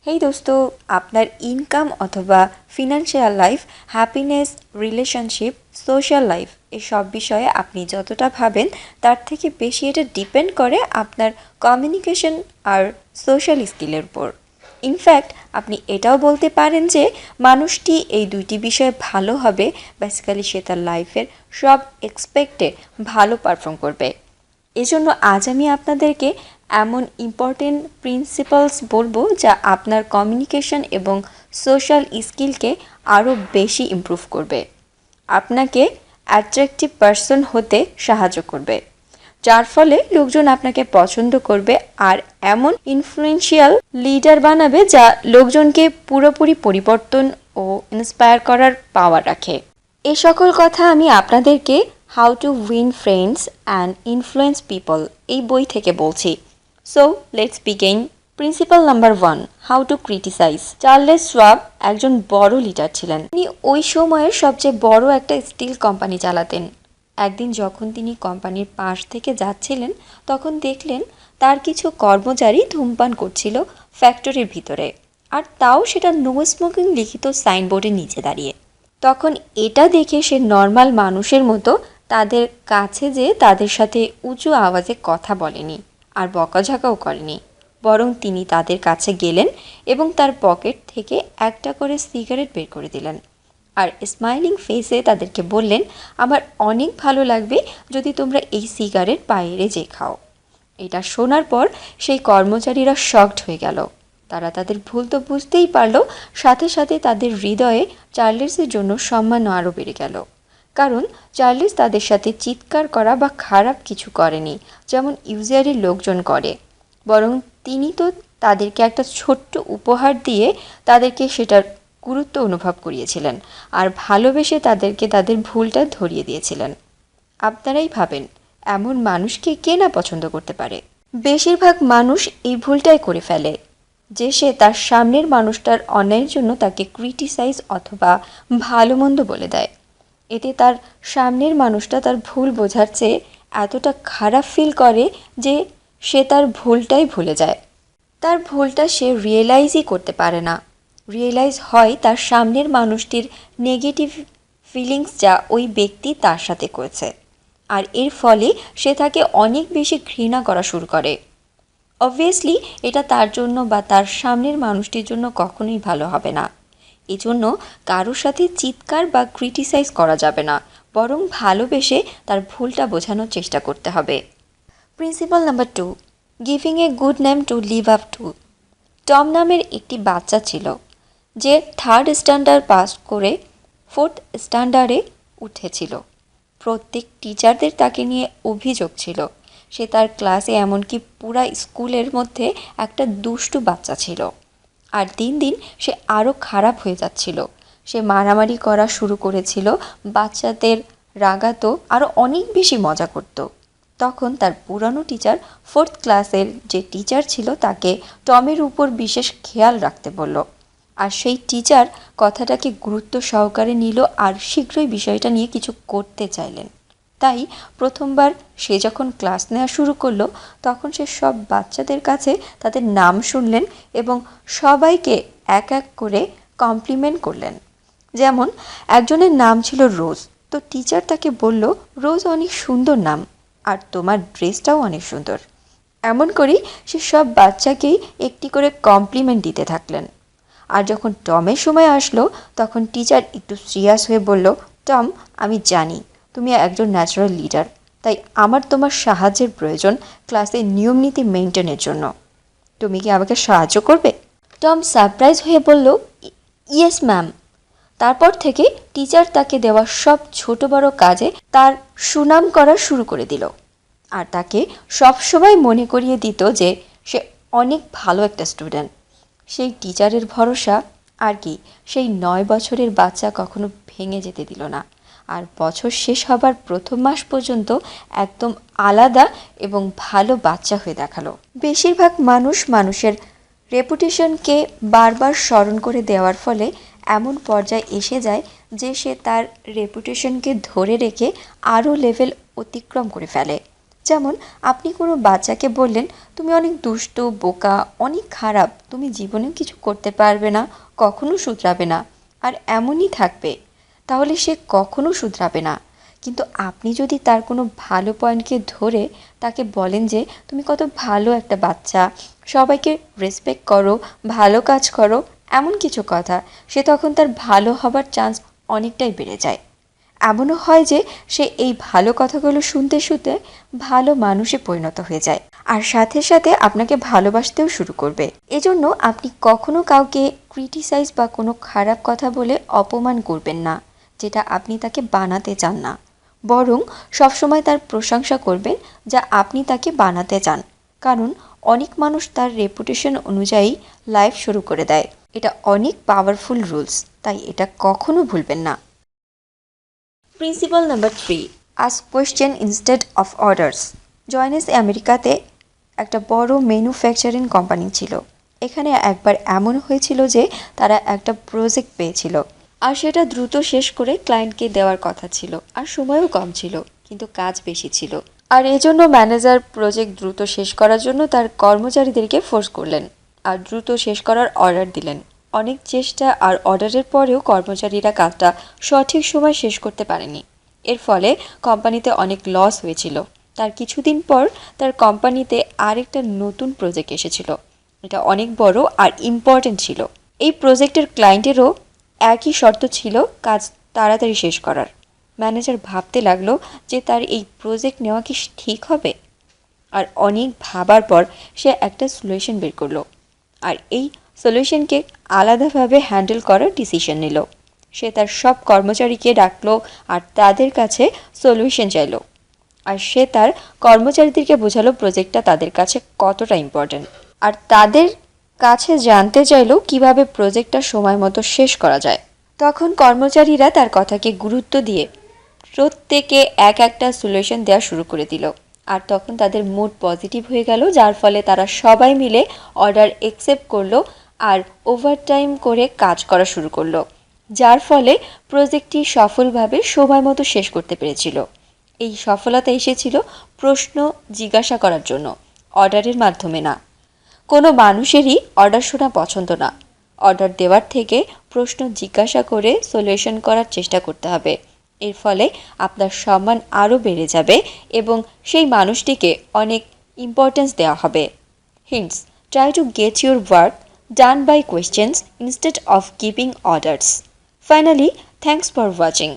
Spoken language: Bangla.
এই দোস্ত, আপনার ইনকাম অথবা financial life, happiness, relationship, social life এই সব বিষয়ে আপনি যতটা ভাবেন তার থেকে বেশি এটা ডিপেন্ড করে আপনার কমিউনিকেশন আর সোশ্যাল স্কিলের উপর। ইনফ্যাক্ট আপনি এটাও বলতে পারেন যে মানুষটি এই দুইটি বিষয়ে ভালো হবে, বেসিক্যালি সে তার লাইফের সব এক্সপেক্টে ভালো পারফর্ম করবে। এজন্য আজ আমি আপনাদেরকে এমন ইম্পর্টেন্ট প্রিন্সিপালস বলবো যা আপনার কমিউনিকেশন এবং সোশ্যাল স্কিলকে আরও বেশি ইমপ্রুভ করবে, আপনাকে অ্যাট্রাকটিভ পারসন হতে সাহায্য করবে, যার ফলে লোকজন আপনাকে পছন্দ করবে আর এমন ইনফ্লুয়েন্সিয়াল লিডার বানাবে যা লোকজনকে পুরোপুরি পরিবর্তন ও ইন্সপায়ার করার পাওয়ার রাখে। এই সকল কথা আমি আপনাদেরকে how to win friends and influence people এই বই থেকে বলছি। So let's begin. Principle number 1, how to criticise. Charles Schwab একজন বড় লিডার ছিলেন। তিনি ওই সময়ের সবচেয়ে বড় একটা স্টিল কোম্পানি চালাতেন। একদিন যখন তিনি কোম্পানির পাশ থেকে যাচ্ছিলেন তখন দেখলেন তার কিছু কর্মচারী ধূমপান করছিল ফ্যাক্টরির ভিতরে, আর তাও সেটা নো স্মোকিং লিখিত সাইনবোর্ডের নিচে দাঁড়িয়ে। তখন এটা দেখে সে নর্মাল মানুষের মতো তাদের কাছে যেয়ে তাদের সাথে উঁচু আওয়াজে কথা বলেনি আর বকাঝকাও করেনি, বরং তিনি তাদের কাছে গেলেন এবং তার পকেট থেকে একটা করে সিগারেট বের করে দিলেন আর স্মাইলিং ফেসে তাদেরকে বললেন, আমার অনেক ভালো লাগবে যদি তোমরা এই সিগারেট বাইরে যেয়ে খাও। এটা শোনার পর সেই কর্মচারীরা শকড হয়ে গেল। তারা তাদের ভুল তো বুঝতেই পারল, সাথে সাথে তাদের হৃদয়ে চার্লেসের জন্য সম্মান আরও বেড়ে গেল, কারণ চার্লেস তাদের সাথে চিৎকার করা বা খারাপ কিছু করেনি যেমন ইউজুয়ালি লোকজন করে, বরং তিনি তো তাদেরকে একটা ছোট্ট উপহার দিয়ে তাদেরকে সেটার গুরুত্ব অনুভব করিয়েছিলেন আর ভালোবেসে তাদেরকে তাদের ভুলটা ধরিয়ে দিয়েছিলেন। আপনারাই ভাবেন, এমন মানুষকে কে না পছন্দ করতে পারে? বেশিরভাগ মানুষ এই ভুলটাই করে ফেলে যে সে তার সামনের মানুষটার অন্যায়ের জন্য তাকে ক্রিটিসাইজ অথবা ভালো মন্দ বলে দেয়। এতে তার সামনের মানুষটা তার ভুল বোঝার চেয়ে এতটা খারাপ ফিল করে যে সে তার ভুলটাই ভুলে যায়। তার ভুলটা সে রিয়েলাইজই করতে পারে না। রিয়েলাইজ হয় তার সামনের মানুষটির নেগেটিভ ফিলিংস যা ওই ব্যক্তি তার সাথে করেছে, আর এর ফলে সে তাকে অনেক বেশি ঘৃণা করা শুরু করে। অবভিয়াসলি এটা তার জন্য বা তার সামনের মানুষটির জন্য কখনোই ভালো হবে না। এজন্য কারোর সাথে চিৎকার বা ক্রিটিসাইজ করা যাবে না, বরং ভালোবেসে তার ভুলটা বোঝানোর চেষ্টা করতে হবে। Principle number 2, giving a good name to live up to. Tom নামের একটি বাচ্চা ছিল যে 3rd স্ট্যান্ডার্ড পাস করে 4th স্ট্যান্ডার্ডে উঠেছিল। প্রত্যেক টিচারদের তাকে নিয়ে অভিযোগ ছিল সে তার ক্লাসে এমনকি পুরা স্কুলের মধ্যে একটা দুষ্টু বাচ্চা ছিল। আর দিন দিন সে আরও খারাপ হয়ে যাচ্ছিল। সে মারামারি করা শুরু করেছিল, বাচ্চাদের রাগাতো, আরও অনেক বেশি মজা করত। তখন তার পুরানো টিচার 4th ক্লাসের যে টিচার ছিল তাকে টমের উপর বিশেষ খেয়াল রাখতে বলল, আর সেই টিচার কথাটাকে গুরুত্ব সহকারে নিল আর শীঘ্রই বিষয়টা নিয়ে কিছু করতে চাইলেন। তাই প্রথমবার সে যখন ক্লাস নেওয়া শুরু করলো তখন সে সব বাচ্চাদের কাছে তাদের নাম শুনলেন এবং সবাইকে এক এক করে কমপ্লিমেন্ট করলেন। যেমন একজনের নাম ছিল রোজ, তো টিচার তাকে বলল, রোজ অনেক সুন্দর নাম, আর তোমার ড্রেসটাও অনেক সুন্দর। এমন করেই সে সব বাচ্চাকেই একটি করে কমপ্লিমেন্ট দিতে থাকলেন। আর যখন টমের সময় আসলো তখন টিচার একটু সিরিয়াস হয়ে বলল, টম, আমি জানি তুমি একজন ন্যাচারাল লিডার, তাই আমার তোমার সাহায্যের প্রয়োজন ক্লাসে নিয়মনীতি মেনটেনের জন্য। তুমি কি আমাকে সাহায্য করবে? টম সারপ্রাইজ হয়ে বলল, ইয়েস ম্যাম। তারপর থেকে টিচার তাকে দেওয়া সব ছোট বড় কাজে তার সুনাম করা শুরু করে দিল আর তাকে সবসময় মনে করিয়ে দিত যে সে অনেক ভালো একটা স্টুডেন্ট। সেই টিচারের ভরসা আর কি সেই 9 বছরের বাচ্চা কখনো ভেঙে যেতে দিল না, আর বছর শেষ হবার প্রথম মাস পর্যন্ত একদম আলাদা এবং ভালো বাচ্চা হয়ে দেখালো। বেশিরভাগ মানুষ মানুষের রেপুটেশনকে বারবার স্মরণ করে দেওয়ার ফলে এমন পর্যায়ে এসে যায় যে সে তার রেপুটেশনকে ধরে রেখে আরও লেভেল অতিক্রম করে ফেলে, যেমন আপনি কোনো বাচ্চাকে বললেন, তুমি অনেক দুষ্টু, বোকা, অনেক খারাপ, তুমি জীবনেও কিছু করতে পারবে না, কখনো শুধরাবে না, আর এমনই থাকবে, তাহলে সে কখনো শুধরাবে না। কিন্তু আপনি যদি তার কোনো ভালো পয়েন্টকে ধরে তাকে বলেন যে তুমি কত ভালো একটা বাচ্চা, সবাইকে রেসপেক্ট করো, ভালো কাজ করো, এমন কিছু কথা, সে তখন তার ভালো হবার চান্স অনেকটাই বেড়ে যায়। এমনও হয় যে সে এই ভালো কথাগুলো শুনতে শুনতে ভালো মানুষে পরিণত হয়ে যায়, আর সাথে সাথে আপনাকে ভালোবাসতেও শুরু করবে। এজন্য আপনি কখনো কাউকে ক্রিটিসাইজ বা কোনো খারাপ কথা বলে অপমান করবেন না, যেটা আপনি তাকে বানাতে চান না। বরং সবসময় তার প্রশংসা করবেন, যা আপনি তাকে বানাতে চান। কারণ অনেক মানুষ তার রেপুটেশন অনুযায়ী লাইফ শুরু করে দেয়। এটা অনেক পাওয়ারফুল রুলস, তাই এটা কখনো ভুলবেন না। Principal number 3, ask question instead of orders. Joins আমেরিকাতে একটা বড় ম্যানুফ্যাকচারিং কোম্পানি ছিল। এখানে একবার এমন হয়েছিল যে তারা একটা প্রজেক্ট পেয়েছিল, আর সেটা দ্রুত শেষ করে ক্লায়েন্টকে দেওয়ার কথা ছিল, আর সময়ও কম ছিল, কিন্তু কাজ বেশি ছিল। আর এজন্য ম্যানেজার প্রজেক্ট দ্রুত শেষ করার জন্য তার কর্মচারীদেরকে ফোর্স করলেন আর দ্রুত শেষ করার অর্ডার দিলেন। অনেক চেষ্টা আর অর্ডারের পরেও কর্মচারীরা কাজটা সঠিক সময় শেষ করতে পারেনি। এর ফলে কোম্পানিতে অনেক লস হয়েছিল। তার কিছুদিন পর তার কোম্পানিতে আরেকটা নতুন প্রজেক্ট এসেছিল। এটা অনেক বড় আর ইম্পর্ট্যান্ট ছিল। এই প্রজেক্টের ক্লায়েন্টেরও একই শর্ত ছিল, কাজ তাড়াতাড়ি শেষ করার। ম্যানেজার ভাবতে লাগলো যে তার এই প্রজেক্ট নেওয়া কি ঠিক হবে। আর অনেক ভাবার পর সে একটা সলিউশন বের করলো, আর এই সলিউশনকে আলাদাভাবে হ্যান্ডেল করার ডিসিশন নিল। সে তার সব কর্মচারীকে ডাকলো আর তাদের কাছে সলিউশন চাইলো। আর সে তার কর্মচারীদেরকে বোঝালো প্রজেক্টটা তাদের কাছে কতটা ইম্পর্ট্যান্ট, আর তাদের কাছে জানতে চাইলো কিভাবে প্রজেক্টটা সময় মতো শেষ করা যায়। তখন কর্মচারীরা তার কথাকে গুরুত্ব দিয়ে প্রত্যেকে এক একটা সলিউশন দেওয়া শুরু করে দিল। আর তখন তাদের মুড পজিটিভ হয়ে গেল, যার ফলে তারা সবাই মিলে অর্ডার অ্যাকসেপ্ট করলো আর ওভারটাইম করে কাজ করা শুরু করলো, যার ফলে প্রজেক্টটি সফলভাবে সময় মতো শেষ করতে পেরেছিল। এই সফলতা এসেছিল প্রশ্ন জিজ্ঞাসা করার জন্য, অর্ডারের মাধ্যমে না। কোনো মানুষেরই অর্ডার শোনা পছন্দ না। অর্ডার দেওয়ার থেকে প্রশ্ন জিজ্ঞাসা করে সলিউশন করার চেষ্টা করতে হবে। এর ফলে আপনার সম্মান আরও বেড়ে যাবে এবং সেই মানুষটিকে অনেক ইম্পর্টেন্স দেওয়া হবে। Hints: try to get your work done by questions instead of giving orders. Finally, thanks for watching.